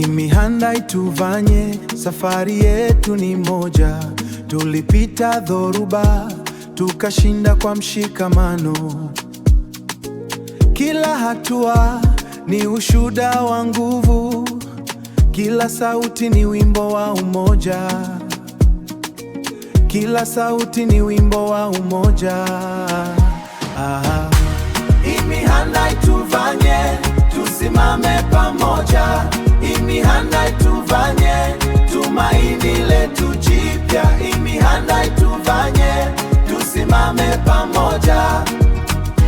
Imihanda ituvanye, safari yetu ni moja. Tulipita dhoruba, tukashinda kwa mshikamano. Kila hatua ni ushuhuda wa nguvu, kila sauti ni wimbo wa umoja. Kila sauti ni wimbo wa umoja. Imihanda ituvanye, tusimame pamoja. Imihanda ituvanye, tumaini letu jipya. Imihanda ituvanye, tusimame pamoja.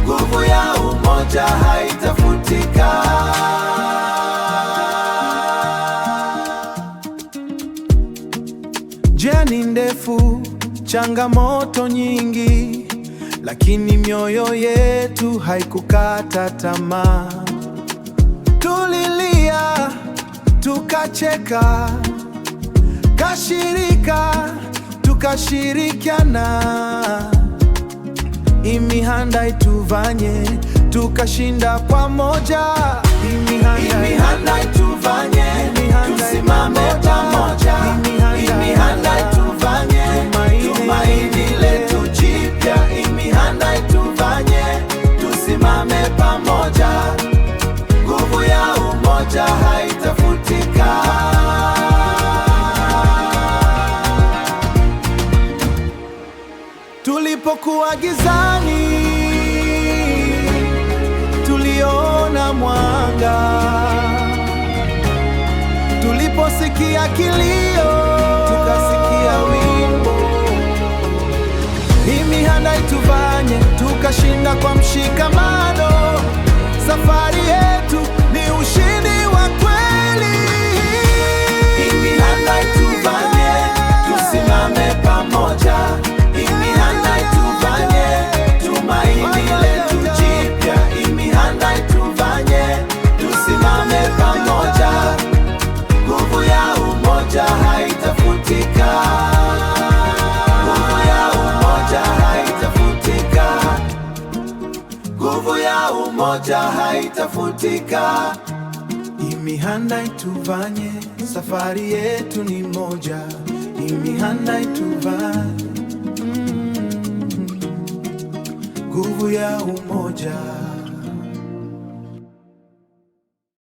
Nguvu ya umoja haitafutika. Njia ni ndefu, changamoto nyingi, lakini mioyo yetu haikukata tamaa. Tulilia, tukacheka, kashirika, tukashirikiana. Imihanda ituvanye, tukashinda pamoja. Imihanda ituvanye, tusimame pamoja. Imihanda ituvanye, tumaini letu jipya. Imihanda ituvanye, tusimame pamoja. Nguvu ya umoja haitafutika. Tulipokuwa gizani, tuliona mwanga. Tuliposikia kilio, tukasikia wimbo. Imihanda ituvanye, tukashinda kwa mshikamano. Safari yetu ni ushindi wa kweli. Imihanda ituvanye, tusimame pamoja. Imihanda ituvanye, tumaini letu jipya. Imihanda ituvanye, tusimame pamoja. Nguvu ya umoja haitafutika. Nguvu ya umoja haitafutika. Nguvu ya umoja haitafutika. Imihanda ituvanye, safari yetu ni moja. Imihanda ituvanye, nguvu ya umoja.